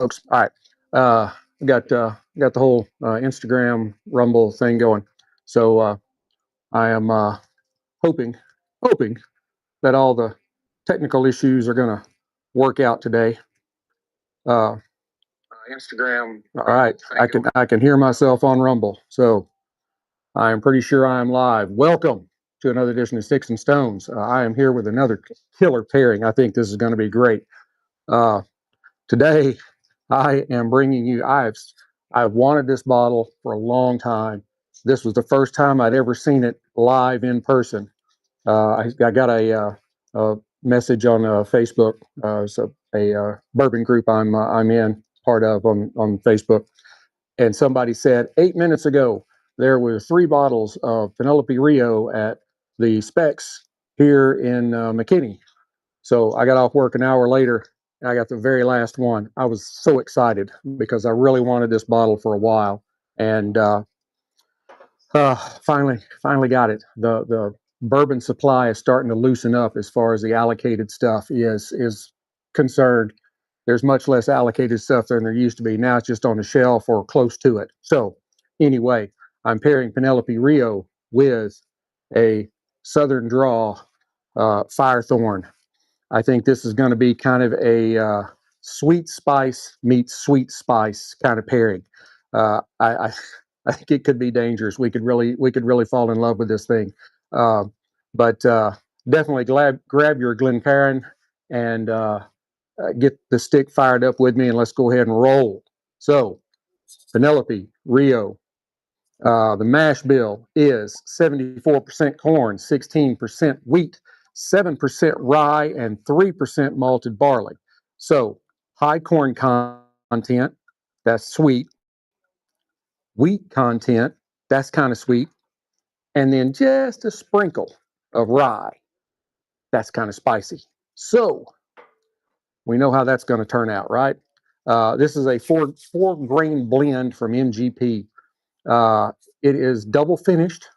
folks. All right, got the whole Instagram Rumble thing going. So I am hoping that all the technical issues are going to work out today. Instagram. All right, I can hear myself on Rumble, so I am pretty sure I am live. Welcome to another edition of Sticks-n-Stonez. I am here with another killer pairing. I think this is going to be great. Today, I am bringing you. I've wanted this bottle for a long time. This was the first time I'd ever seen it live in person. I got a message on Facebook. It's a bourbon group I'm in part of on Facebook, and somebody said 8 minutes ago there were 3 bottles of Penelope Rio at the Specs here in McKinney. So I got off work an hour later. I got the very last one. I was so excited because I really wanted this bottle for a while, and finally got it. The bourbon supply is starting to loosen up as far as the allocated stuff is concerned. There's much less allocated stuff than there used to be. Now it's just on the shelf or close to it. So anyway, I'm pairing Penelope Rio with a Southern Draw Firethorn. I think this is going to be kind of a sweet spice meets sweet spice kind of pairing. I think it could be dangerous. We could really fall in love with this thing. But definitely grab your Glencairn and get the stick fired up with me, and let's go ahead and roll. So Penelope Rio, the mash bill is 74% corn, 16% wheat, 7% rye, and 3% malted barley. So high corn content, that's sweet. Wheat content, that's kind of sweet. And then just a sprinkle of rye, that's kind of spicy. So we know how that's going to turn out, right? This is a four grain blend from MGP. It is double finished,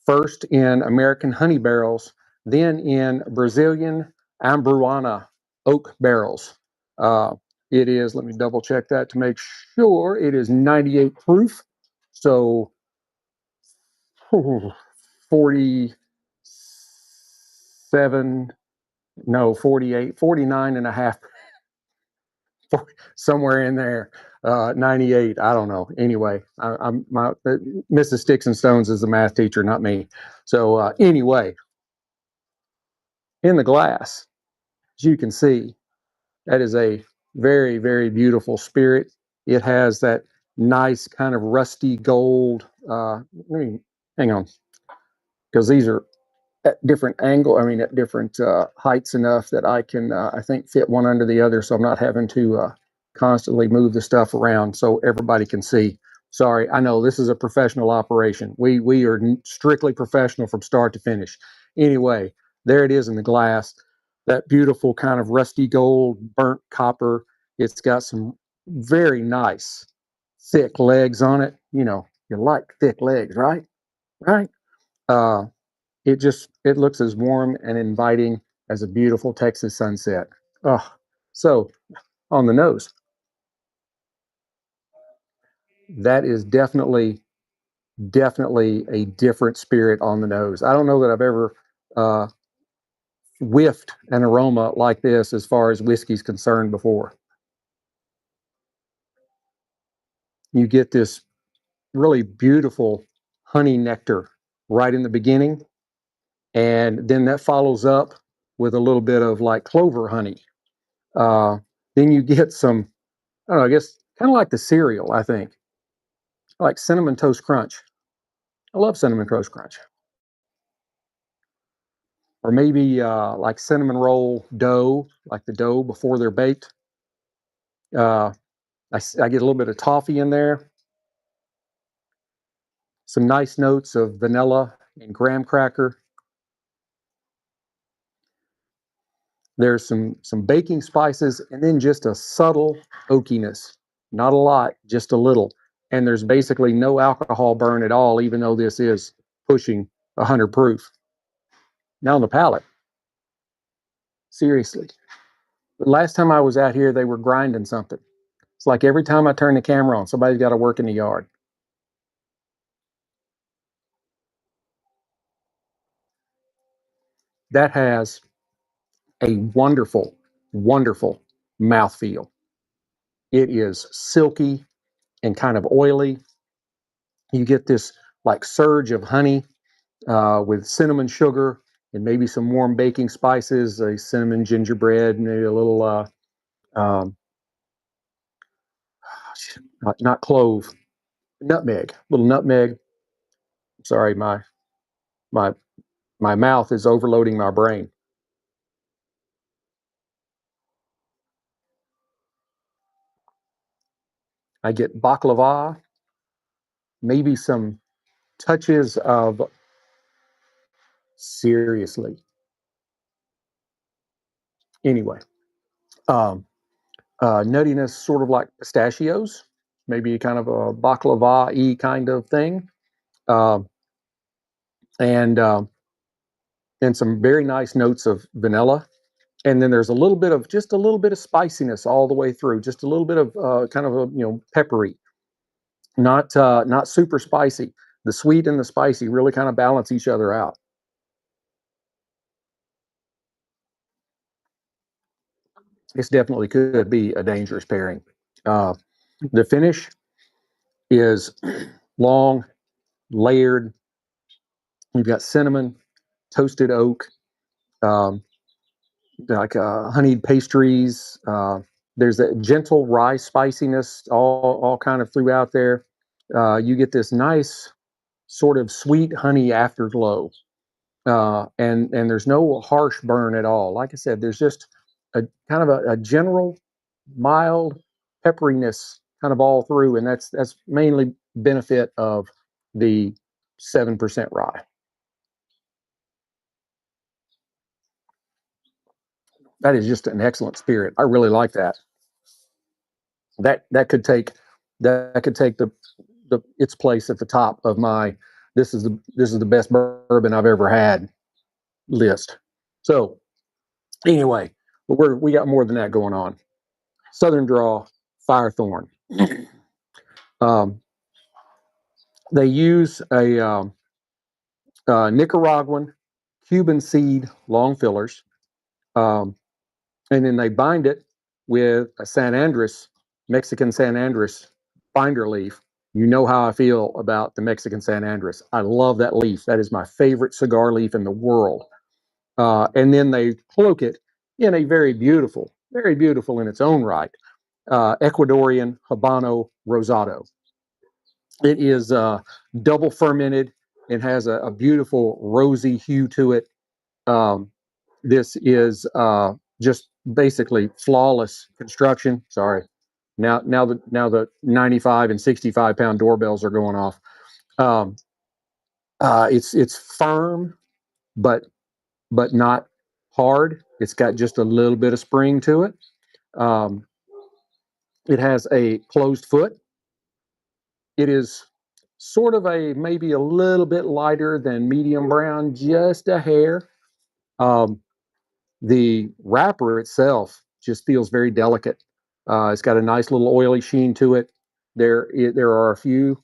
first in American honey barrels, then in Brazilian Amburana oak barrels. It is, let me double check that to make sure, it is 98 proof. So 47, no, 48, 49 and a half, somewhere in there. 98, I don't know. Anyway, Mrs. Sticks-n-Stonez is the math teacher, not me. So anyway, in the glass, as you can see, that is a very, very beautiful spirit. It has that nice kind of rusty gold. Let me hang on, because these are at different at different heights enough that I can, I think, fit one under the other, so I'm not having to constantly move the stuff around so everybody can see. Sorry, I know this is a professional operation. We are strictly professional from start to finish. Anyway, there it is in the glass. That beautiful kind of rusty gold, burnt copper. It's got some very nice thick legs on it. You know, you like thick legs, right? Right? It looks as warm and inviting as a beautiful Texas sunset. Oh, so on the nose, that is definitely a different spirit on the nose. I don't know that I've ever whiffed an aroma like this as far as whiskey's concerned before. You get this really beautiful honey nectar right in the beginning, and then that follows up with a little bit of like clover honey. Then you get some, I don't know, I guess kind of like the cereal, I think. I like Cinnamon Toast Crunch. I love Cinnamon Toast Crunch. Or maybe like cinnamon roll dough, like the dough before they're baked. I get a little bit of toffee in there. Some nice notes of vanilla and graham cracker. There's some baking spices, and then just a subtle oakiness. Not a lot, just a little. And there's basically no alcohol burn at all, even though this is pushing 100 proof. Now on the palate, seriously. The last time I was out here, they were grinding something. It's like every time I turn the camera on, somebody's got to work in the yard. That has a wonderful, wonderful mouthfeel. It is silky and kind of oily. You get this like surge of honey with cinnamon sugar and maybe some warm baking spices, a cinnamon gingerbread, maybe a little um, not clove, nutmeg, little nutmeg. Sorry, my my mouth is overloading my brain. I get baklava, maybe some touches of seriously. Anyway, um, nuttiness, sort of like pistachios, maybe kind of a baklava-y kind of thing, um, and um, and some very nice notes of vanilla. And then there's a little bit of just a little bit of spiciness all the way through, just a little bit of kind of a peppery, not super spicy. The sweet and the spicy really kind of balance each other out. This definitely could be a dangerous pairing. Uh, the finish is long, layered. You've got cinnamon, toasted oak, um, like honeyed pastries. There's a gentle rye spiciness all kind of throughout there. You get this nice sort of sweet honey afterglow, and there's no harsh burn at all. Like I said, there's just a kind of a general mild pepperiness kind of all through, and that's mainly benefit of the 7% rye. That is just an excellent spirit. I really like that. That could take the its place at the top of my this is the best bourbon I've ever had list. So anyway, but we got more than that going on. Southern Draw Firethorn. um, they use a Nicaraguan Cuban seed long fillers, um, and then they bind it with a San Andres Mexican San Andres binder leaf. You know how I feel about the Mexican San Andres. I love that leaf. That is my favorite cigar leaf in the world. And then they cloak it in a very beautiful in its own right, Ecuadorian Habano Rosado. It is double fermented and has a beautiful rosy hue to it. Um, this is just basically flawless construction. Sorry, now the 95 and 65 pound doorbells are going off. Um, it's firm, but not hard. It's got just a little bit of spring to it. Um, it has a closed foot. It is sort of a maybe a little bit lighter than medium brown, just a hair. Um, the wrapper itself just feels very delicate. It's got a nice little oily sheen to it. There are a few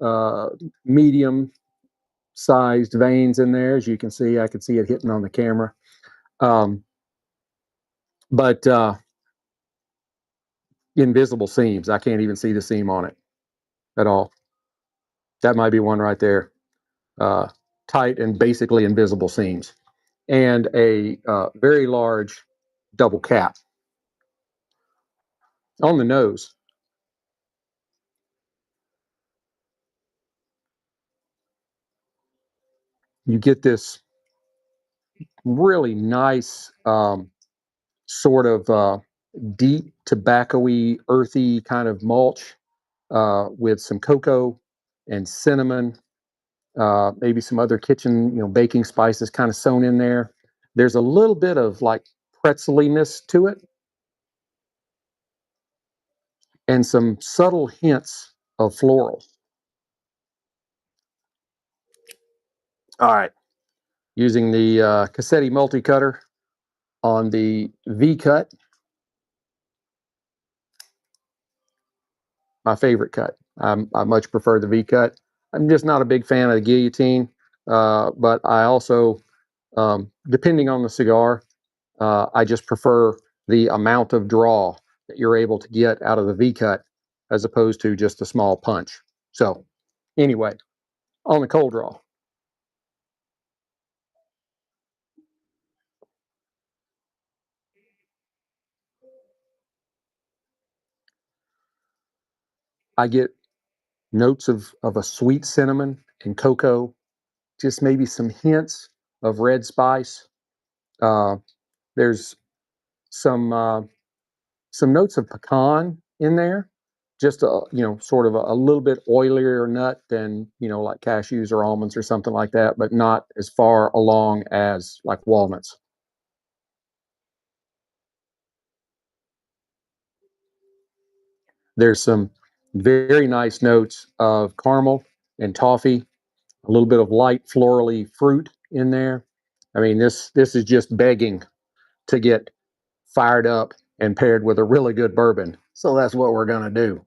uh, medium sized veins in there, as you can see. I can see it hitting on the camera. Um, but invisible seams. I can't even see the seam on it at all. That might be one right there. Uh, Tight and basically invisible seams, and a very large double cap on the nose. You get this really nice sort of deep tobacco-y, earthy kind of mulch with some cocoa and cinnamon, maybe some other kitchen, baking spices kind of sewn in there. There's a little bit of like pretzeliness to it, and some subtle hints of floral. All right, using the Cassetti multi-cutter on the V cut. my favorite cut. I much prefer the V cut. I'm just not a big fan of the guillotine, but I also, depending on the cigar, I just prefer the amount of draw that you're able to get out of the V cut as opposed to just a small punch. So, anyway, on the cold draw, I get notes of a sweet cinnamon and cocoa, just maybe some hints of red spice. Uh, there's some some notes of pecan in there, just a, sort of a little bit oilier nut than like cashews or almonds or something like that, but not as far along as like walnuts. There's some very nice notes of caramel and toffee, a little bit of light florally fruit in there. I mean, this is just begging to get fired up and paired with a really good bourbon. So that's what we're going to do.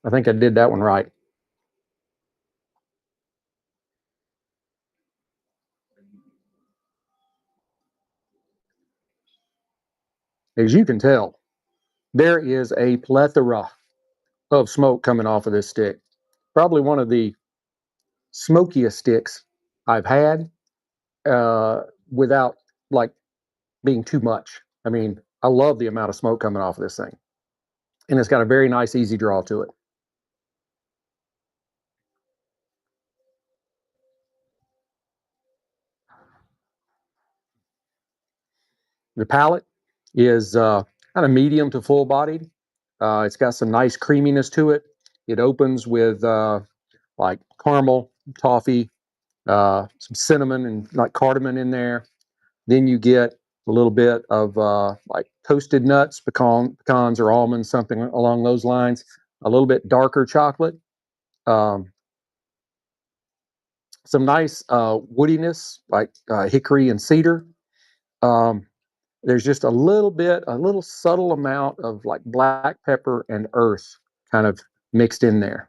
I think I did that one right. As you can tell, there is a plethora of smoke coming off of this stick. Probably one of the smokiest sticks I've had, without like being too much. I mean, I love the amount of smoke coming off of this thing, and it's got a very nice, easy draw to it. The palate is kind of medium to full bodied. It's got some nice creaminess to it. It opens with like caramel, toffee, some cinnamon, and like cardamom in there. Then you get a little bit of like toasted nuts, pecans or almonds, something along those lines. A little bit darker chocolate. Um, some nice woodiness, like hickory and cedar. Um, there's just a little subtle amount of like black pepper and earth kind of mixed in there.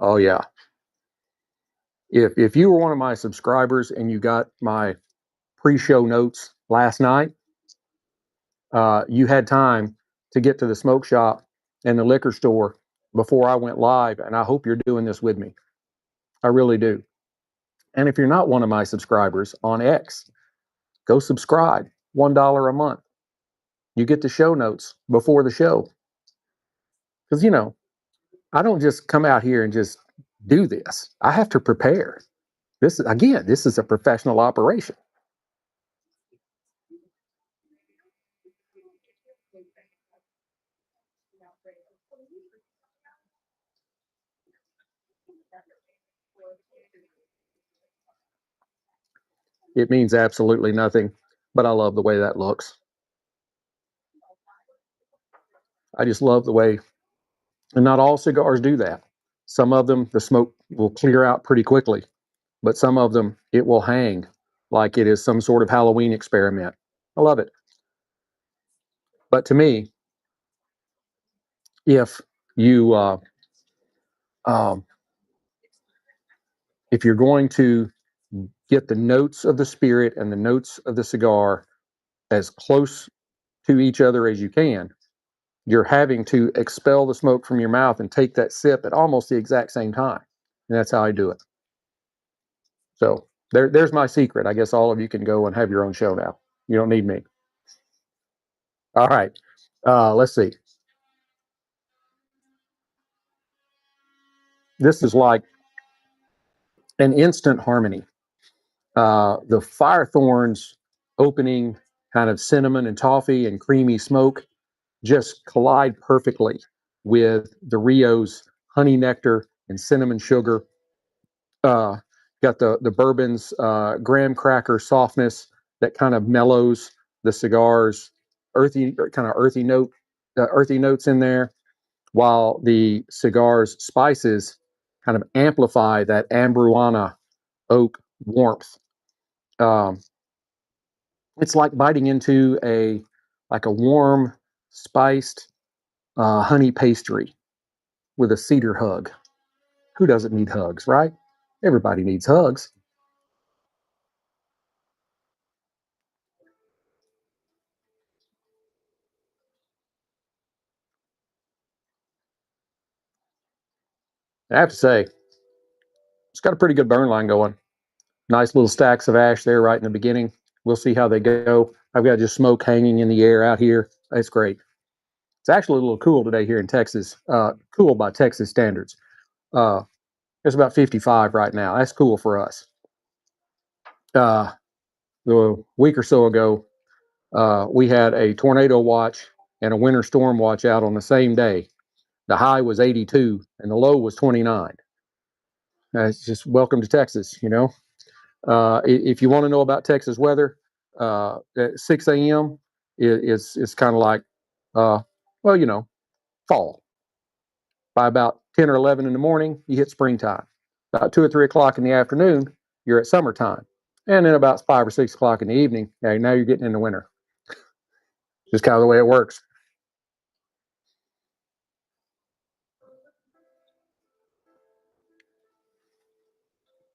Oh yeah. If you were one of my subscribers and you got my pre-show notes last night, you had time to get to the smoke shop and the liquor store before I went live, and I hope you're doing this with me. I really do. And if you're not one of my subscribers on X, go subscribe. $1 a month. You get the show notes before the show. Because I don't just come out here and just do this. I have to prepare. This is a professional operation. It means absolutely nothing, but I love the way that looks. I just love the way, and not all cigars do that. Some of them, the smoke will clear out pretty quickly, but some of them, it will hang like it is some sort of Halloween experiment. I love it. But to me, if you um, if you're going to get the notes of the spirit and the notes of the cigar as close to each other as you can, you're having to expel the smoke from your mouth and take that sip at almost the exact same time. And that's how I do it. So there's my secret. I guess all of you can go and have your own show now. You don't need me. All right. Let's see. This is like an instant harmony. The Firethorns opening kind of cinnamon and toffee and creamy smoke just collide perfectly with the Rio's honey nectar and cinnamon sugar. Uh, got the bourbon's graham cracker softness that kind of mellows the cigar's earthy notes in there, while the cigar's spices kind of amplify that Amburana oak warmth. Um, it's like biting into a warm, spiced honey pastry with a cedar hug. Who doesn't need hugs, right? Everybody needs hugs. I have to say, it's got a pretty good burn line going. Nice little stacks of ash there right in the beginning. We'll see how they go. I've got just smoke hanging in the air out here. It's great. It's actually a little cool today here in Texas. Cool by Texas standards. Uh, it's about 55 right now. That's cool for us. Uh, a week or so ago, we had a tornado watch and a winter storm watch out on the same day. The high was 82 and the low was 29. It's just welcome to Texas, you know. If you want to know about Texas weather, at 6 a.m. It's kind of like, uh, well, you know, fall. By about 10 or 11 in the morning, you hit springtime. About 2 or 3 o'clock in the afternoon, you're at summertime. And then about 5 or 6 o'clock in the evening, now you're getting into winter. Just kind of the way it works.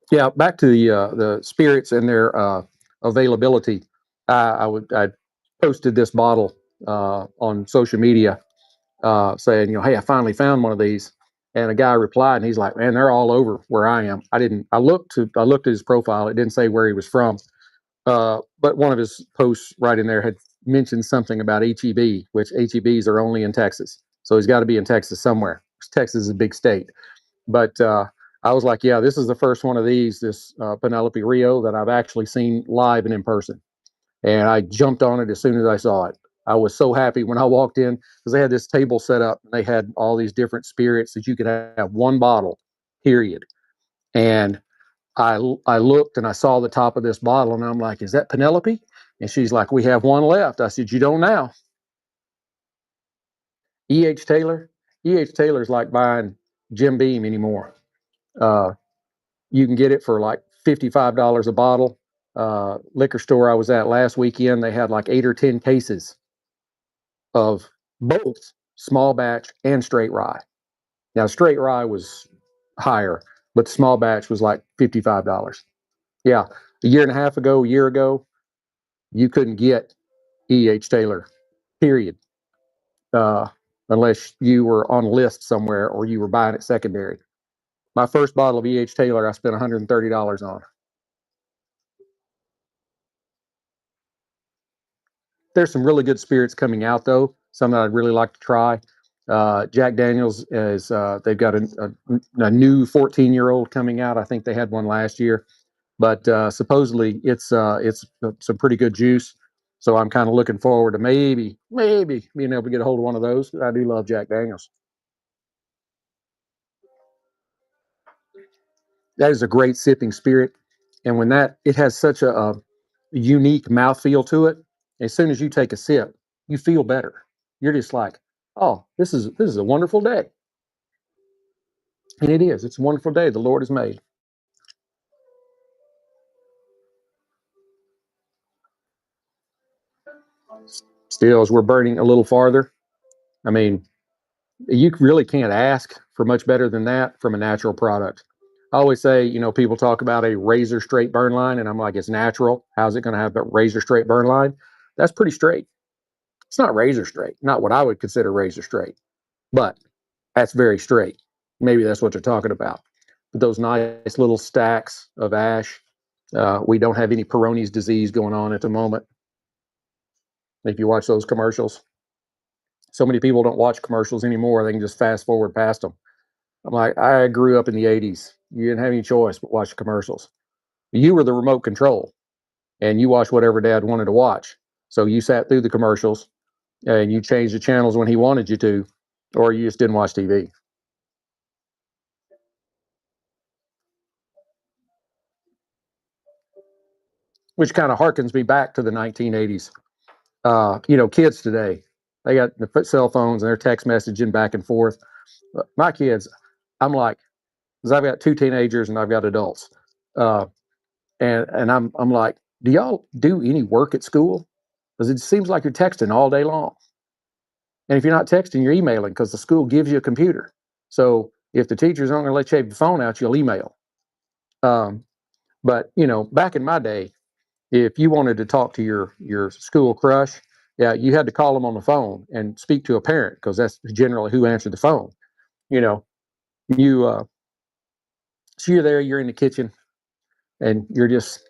Yeah, back to the spirits and their availability. I posted this bottle on social media saying, hey, I finally found one of these. And a guy replied, and he's like, man, they're all over where I am. I didn't. I looked at his profile. It didn't say where he was from, but one of his posts right in there had mentioned something about HEB, which HEBs are only in Texas. So he's got to be in Texas somewhere. Texas is a big state. But I was like, yeah, this is the first one of these, this Penelope Rio, that I've actually seen live and in person. And I jumped on it as soon as I saw it. I was so happy when I walked in because they had this table set up and they had all these different spirits that you could have one bottle, period. And I looked and I saw the top of this bottle and I'm like, is that Penelope? And she's like, we have one left. I said, you don't now. E.H. Taylor. E.H. Taylor's like buying Jim Beam anymore. Uh, you can get it for like $55 a bottle. Liquor store I was at last weekend, they had like 8 or 10 cases of both small batch and straight rye. Now, straight rye was higher, but small batch was like $55. Yeah, a year and a half ago, a year ago, you couldn't get E.H. Taylor, period, uh, unless you were on a list somewhere or you were buying it secondary. My first bottle of E.H. Taylor, I spent $130 on. There's some really good spirits coming out though. Some that I'd really like to try. Jack Daniels is they've got a new 14-year-old coming out. I think they had one last year, but supposedly it's some pretty good juice. So I'm kind of looking forward to maybe being able to get a hold of one of those. I do love Jack Daniels. That is a great sipping spirit, and when that it has such a unique mouthfeel to it. As soon as you take a sip, you feel better. You're just like, oh, this is a wonderful day, and it is. It's a wonderful day the Lord has made. Still, as we're burning a little farther, I mean, you really can't ask for much better than that from a natural product. I always say, people talk about a razor straight burn line, and I'm like, it's natural. How's it going to have a razor straight burn line? That's pretty straight. It's not razor straight, not what I would consider razor straight, but that's very straight. Maybe that's what you're talking about. But those nice little stacks of ash. We don't have any Peyronie's disease going on at the moment. If you watch those commercials, so many people don't watch commercials anymore. They can just fast forward past them. I'm like, I grew up in the 80s. You didn't have any choice but watch the commercials. You were the remote control. and you watch whatever dad wanted to watch. So you sat through the commercials and you changed the channels when he wanted you to, or you just didn't watch TV. Which kind of harkens me back to the 1980s. Kids today, they got the cell phones and they're text messaging back and forth. My kids, I'm like, because I've got two teenagers and I've got adults, uh, and I'm like, do y'all do any work at school? Because it seems like you're texting all day long. And if you're not texting, you're emailing because the school gives you a computer. So if the teachers aren't going to let you have your phone out, you'll email. Um, but back in my day, if you wanted to talk to your school crush, yeah, you had to call them on the phone and speak to a parent because that's generally who answered the phone. You know, you so you're there, you're in the kitchen, and you're just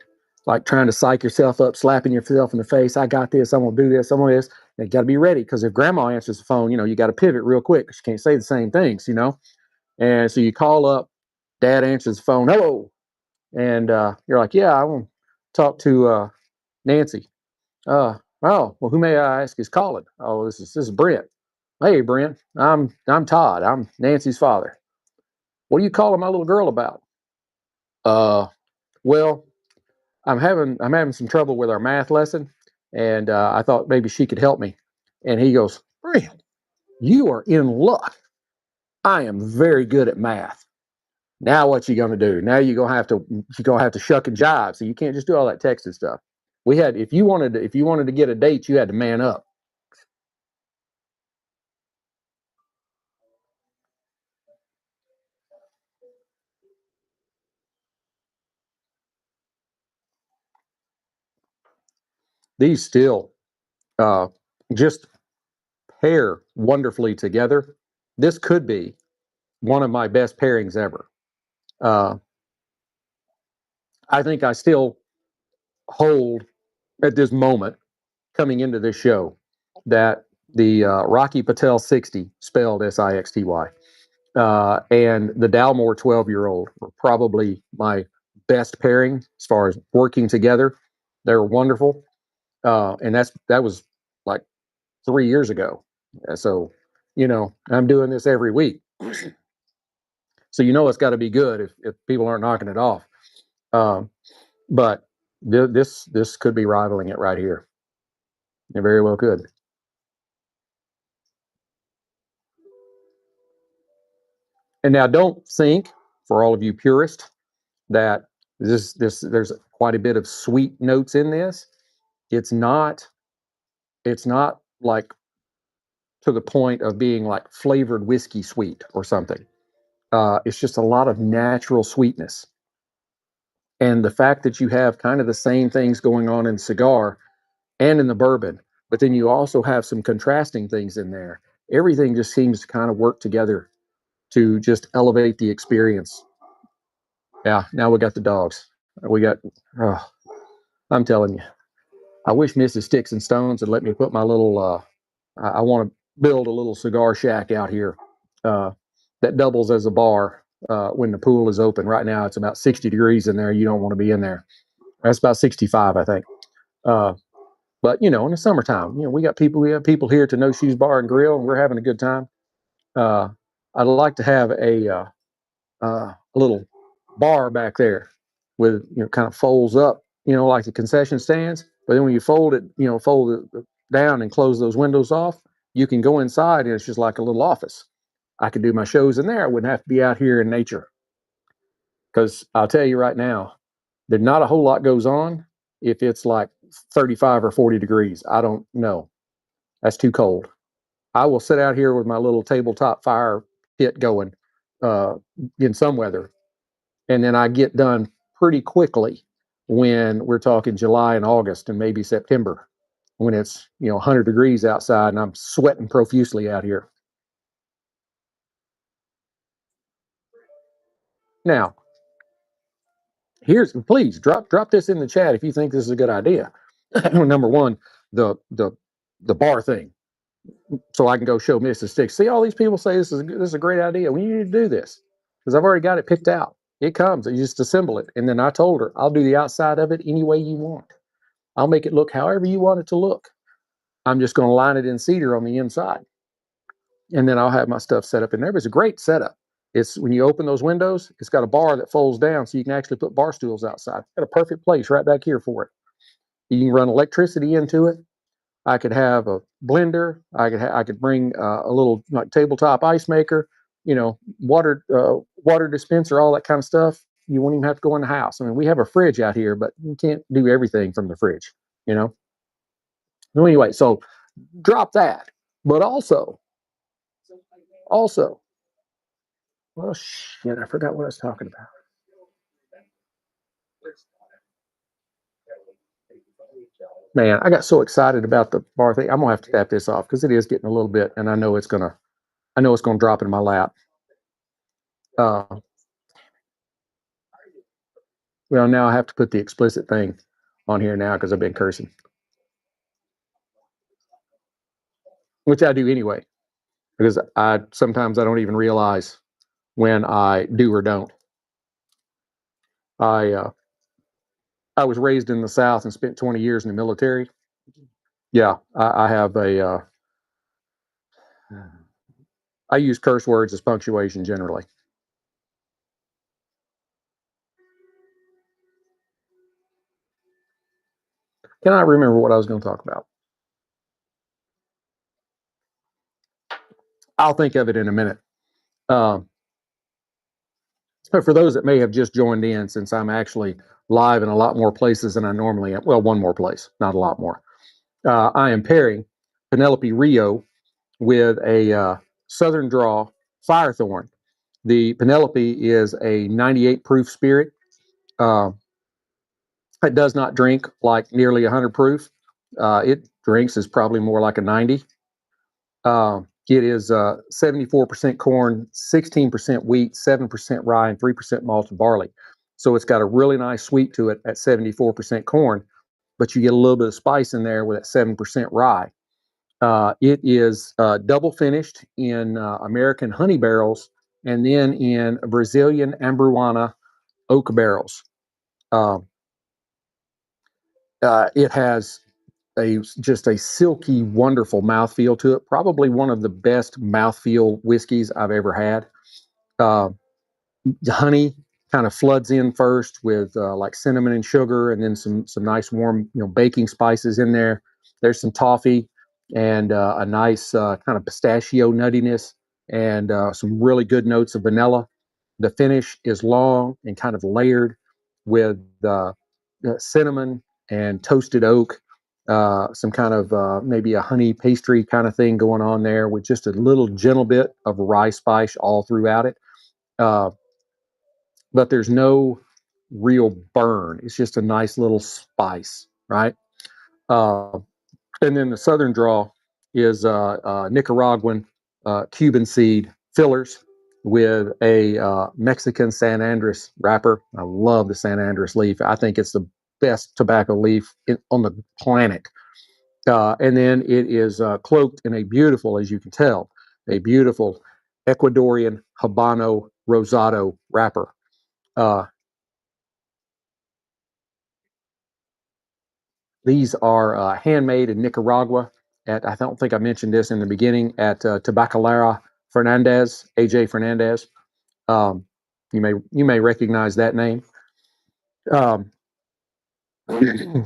like trying to psych yourself up, slapping yourself in the face. I got this. I'm gonna do this. I'm gonna do this. And you got to be ready because if grandma answers the phone, you got to pivot real quick because you can't say the same things. And so you call up, dad answers the phone, hello, and you're like, yeah, I want to talk to Nancy. Oh, well, who may I ask is calling? Oh, this is Brent. Hey, Brent, I'm Todd. I'm Nancy's father. What are you calling my little girl about? Uh, well, I'm having some trouble with our math lesson, and I thought maybe she could help me. And he goes, Brent, you are in luck. I am very good at math. Now what you gonna do? Now you're gonna have to shuck and jive. So you can't just do all that texting stuff. If you wanted to get a date, you had to man up. These still uh, just pair wonderfully together. This could be one of my best pairings ever. Uh, I think I still hold at this moment coming into this show that the Rocky Patel 60, spelled Sixty, and the Dalmore 12-year-old were probably my best pairing as far as working together. They're wonderful. And that was like 3 years ago. So, I'm doing this every week. So it's got to be good if people aren't knocking it off. Um, but this could be rivaling it right here. It very well could. And now, don't think, for all of you purists, that this there's quite a bit of sweet notes in this. It's not. It's not like to the point of being like flavored whiskey sweet or something. It's just a lot of natural sweetness. And the fact that you have kind of the same things going on in cigar and in the bourbon, but then you also have some contrasting things in there. Everything just seems to kind of work together to just elevate the experience. Yeah, now we got the dogs. We got, oh, I'm telling you, I wish Mrs. Sticks-n-Stonez had let me put my little, I want to build a little cigar shack out here uh, that doubles as a bar when the pool is open. Right now, it's about 60 degrees in there. You don't want to be in there. That's about 65, I think. Uh, but in the summertime, we have people here to No Shoes Bar and Grill, and we're having a good time. Uh, I'd like to have a little bar back there with kind of folds up, like the concession stands. But then when you fold it down and close those windows off, you can go inside and it's just like a little office. I could do my shows in there. I wouldn't have to be out here in nature. Because I'll tell you right now, there's not a whole lot goes on if it's like 35 or 40 degrees. I don't know. That's too cold. I will sit out here with my little tabletop fire pit going uh, in some weather, and then I get done pretty quickly when we're talking July and August and maybe September when it's 100 degrees outside and I'm sweating profusely out here. Now, please drop this in the chat if you think this is a good idea. Number one, the bar thing, so I can go show Mrs. Sticks. See, all these people say this is a great idea. We need to do this because I've already got it picked out. It comes, you just assemble it, and then I told her I'll do the outside of it any way you want. I'll make it look however you want it to look. I'm just going to line it in cedar on the inside. And then I'll have my stuff set up in there. But it's a great setup. It's when you open those windows, it's got a bar that folds down so you can actually put bar stools outside. Got a perfect place right back here for it. You can run electricity into it. I could have a blender. I could bring a little like tabletop ice maker, water dispenser, all that kind of stuff. You won't even have to go in the house. I mean, we have a fridge out here, but you can't do everything from the fridge, you know. So anyway, so drop that. But also, well, shit, I forgot what I was talking about. Man, I got so excited about the bar thing. I'm gonna have to tap this off because it is getting a little bit, and I know it's gonna drop in my lap. Uh, well, now I have to put the explicit thing on here now because I've been cursing, which I do anyway because I sometimes I don't even realize when I do or don't. I uh, I was raised in the South and spent 20 years in the military. Yeah, I have a. I use curse words as punctuation generally. Can I remember what I was going to talk about? I'll think of it in a minute. Um, but for those that may have just joined in, since I'm actually live in a lot more places than I normally am, well, one more place, not a lot more. I am pairing Penelope Rio with a Southern Draw Firethorn. The Penelope is a 98 proof spirit. Uh, it does not drink like nearly 100 proof. It drinks is probably more like a 90. It is 74% corn, 16% wheat, 7% rye, and 3% malted barley. So it's got a really nice sweet to it at 74% corn, but you get a little bit of spice in there with that 7% rye. It is double finished in American honey barrels and then in Brazilian Amburana oak barrels. Um, it has just a silky, wonderful mouthfeel to it. Probably one of the best mouthfeel whiskeys I've ever had. Uh, the honey kind of floods in first with like cinnamon and sugar, and then some nice warm baking spices in there. There's some toffee and a nice kind of pistachio nuttiness and some really good notes of vanilla. The finish is long and kind of layered with cinnamon and toasted oak, some kind of maybe a honey pastry kind of thing going on there with just a little gentle bit of rye spice all throughout it. Uh, but there's no real burn. It's just a nice little spice, right? Uh, and then the Southern Draw is Nicaraguan Cuban seed fillers with a Mexican San Andres wrapper. I love the San Andres leaf. I think it's the best tobacco leaf on the planet. And then it is cloaked in a beautiful, as you can tell, a beautiful Ecuadorian Habano Rosado wrapper. Uh, These are handmade in Nicaragua. I don't think I mentioned this in the beginning at Tabacalera Fernandez, AJ Fernandez. Um, you may recognize that name. Um, the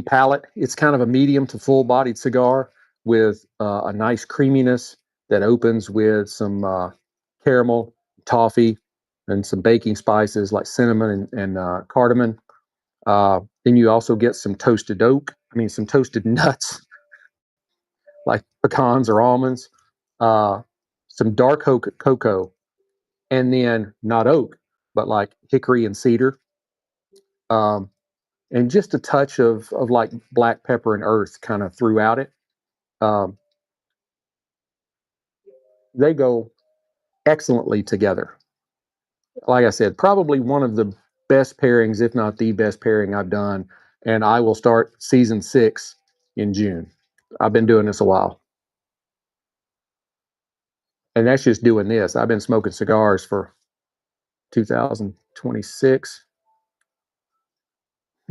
palate, it's kind of a medium to full bodied cigar with a nice creaminess that opens with some caramel, toffee, and some baking spices like cinnamon and cardamom. Then you also get some toasted oak, some toasted nuts like pecans or almonds, uh, some dark cocoa, and then not oak, but like hickory and cedar, um, and just a touch of like black pepper and earth kind of throughout it. Um, they go excellently together. Like I said, probably one of the best pairings, if not the best pairing I've done. And I will start season 6 in June. I've been doing this a while. And that's just doing this. I've been smoking cigars for 2026.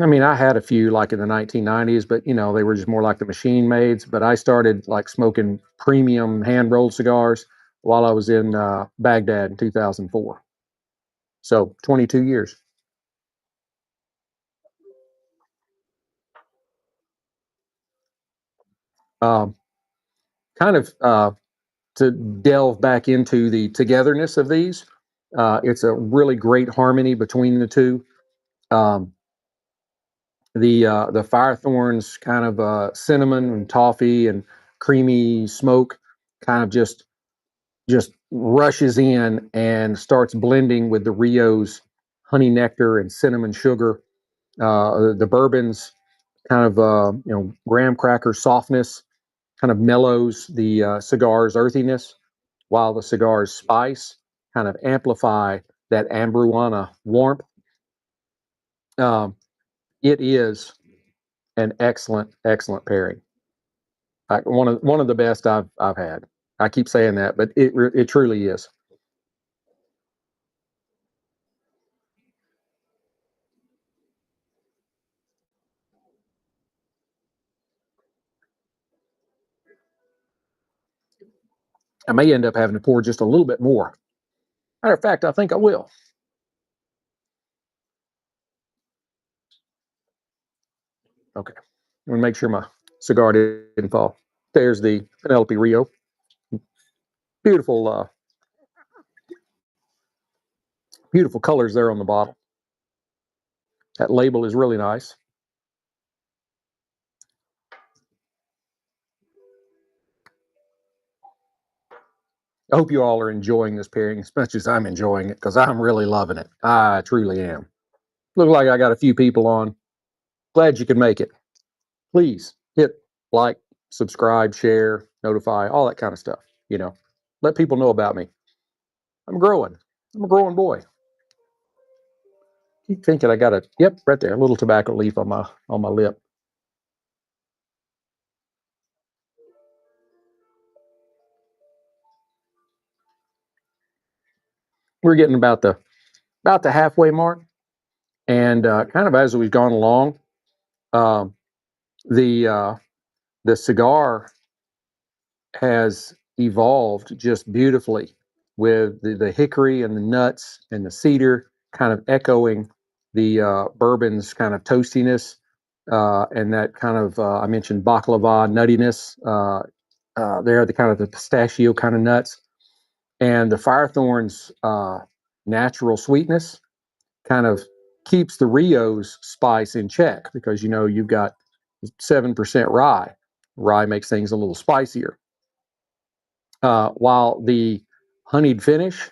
I mean, I had a few like in the 1990s, but they were just more like the machine maids. But I started like smoking premium hand rolled cigars while I was in Baghdad in 2004. So 22 years. Um, kind of to delve back into the togetherness of these, it's a really great harmony between the two. Um, the Firethorns kind of cinnamon and toffee and creamy smoke kind of just rushes in and starts blending with the Rio's honey nectar and cinnamon sugar. The bourbon's kind of graham cracker softness kind of mellows the cigar's earthiness, while the cigar's spice kind of amplify that Amburana warmth. Um, it is an excellent pairing. One of the best I've had. I keep saying that, but it truly is. I may end up having to pour just a little bit more. Matter of fact, I think I will. Okay. I'm gonna make sure my cigar didn't fall. There's the Penelope Rio. Beautiful, beautiful colors there on the bottle. That label is really nice. I hope you all are enjoying this pairing as much as I'm enjoying it because I'm really loving it. I truly am. Look like I got a few people on. Glad you could make it. Please hit like, subscribe, share, notify, all that kind of stuff. Let people know about me. I'm growing. I'm a growing boy. Keep thinking I got a yep right there, a little tobacco leaf on my lip. We're getting about the halfway mark, and kind of as we've gone along, um, the the cigar has evolved just beautifully with the hickory and the nuts and the cedar kind of echoing the bourbon's kind of toastiness and that kind of I mentioned baklava nuttiness there, the kind of the pistachio kind of nuts, and the Firethorn's natural sweetness kind of keeps the Rio's spice in check because you've got 7% rye. Rye makes things a little spicier, while the honeyed finish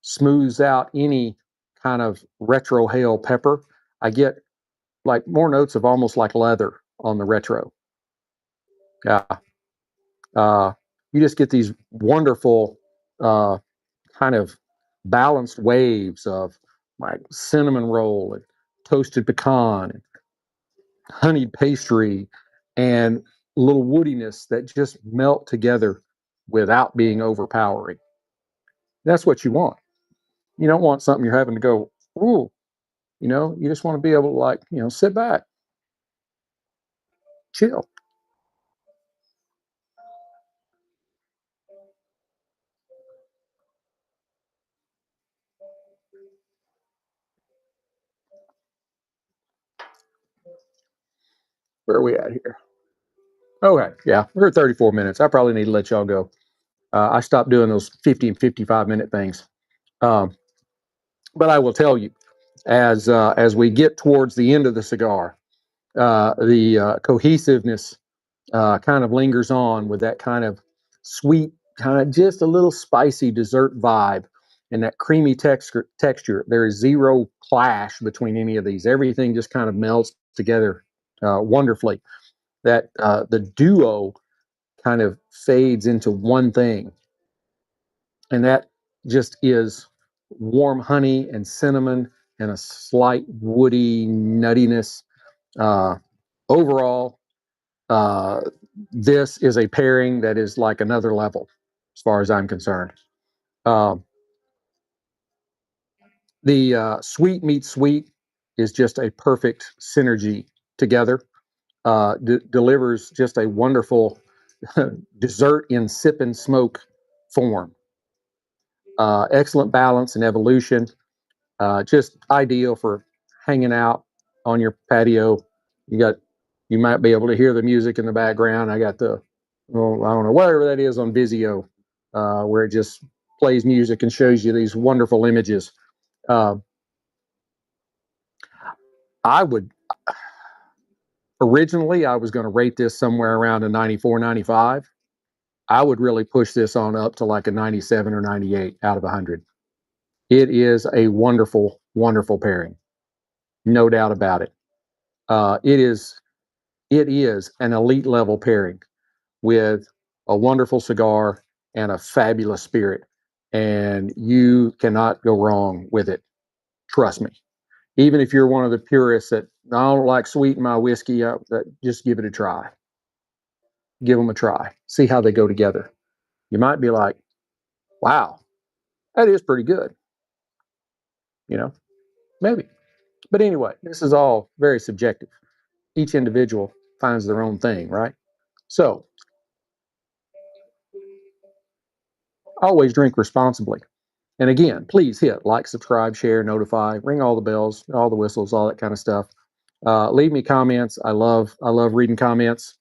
smooths out any kind of retro hail pepper. I get like more notes of almost like leather on the retro. Yeah, uh, you just get these wonderful uh, kind of balanced waves of like cinnamon roll and toasted pecan and honeyed pastry and little woodiness that just melt together without being overpowering. That's what you want. You don't want something you're having to go, ooh, you just want to be able to like, sit back, chill. Where are we at here? Okay, yeah, we're at 34 minutes. I probably need to let y'all go. I stopped doing those 50 and 55-minute things. Um, but I will tell you, as we get towards the end of the cigar, the cohesiveness kind of lingers on with that kind of sweet, kind of just a little spicy dessert vibe, and that creamy texture. There is zero clash between any of these. Everything just kind of melts together wonderfully. That the duo kind of fades into one thing, and that just is warm honey and cinnamon and a slight woody nuttiness. Uh, Overall, uh, this is a pairing that is like another level, as far as I'm concerned. Um, the sweet meets sweet. is just a perfect synergy together. Delivers just a wonderful dessert in sip and smoke form. Excellent balance and evolution. Just ideal for hanging out on your patio. You got, you might be able to hear the music in the background. I got the, well, I don't know, whatever that is on Vizio, where it just plays music and shows you these wonderful images. Uh, I would, originally, I was going to rate this somewhere around a 94, 95. I would really push this on up to like a 97 or 98 out of 100. It is a wonderful, wonderful pairing. No doubt about it. It is, it is an elite level pairing with a wonderful cigar and a fabulous spirit. And you cannot go wrong with it. Trust me. Even if you're one of the purists that I don't like sweet in my whiskey, just give it a try. Give them a try. See how they go together. You might be like, wow, that is pretty good. You know, maybe. But anyway, this is all very subjective. Each individual finds their own thing, right? So always drink responsibly. And again, please hit like, subscribe, share, notify, ring all the bells, all the whistles, all that kind of stuff. Leave me comments. I love reading comments,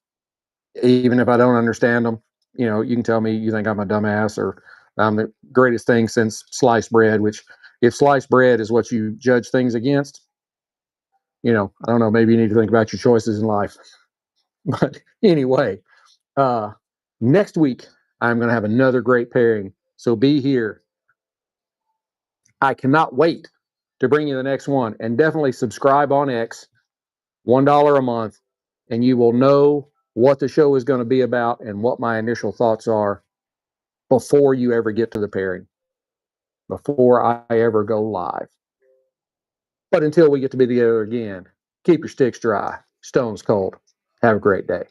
even if I don't understand them. You know, you can tell me you think I'm a dumbass or I'm the greatest thing since sliced bread. Which, if sliced bread is what you judge things against, you know, I don't know. Maybe you need to think about your choices in life. But anyway, uh, next week I'm going to have another great pairing. So be here. I cannot wait to bring you the next one. And definitely subscribe on X, $1 a month, and you will know what the show is going to be about and what my initial thoughts are before you ever get to the pairing, before I ever go live. But until we get to be together again, keep your sticks dry, stones cold. Have a great day.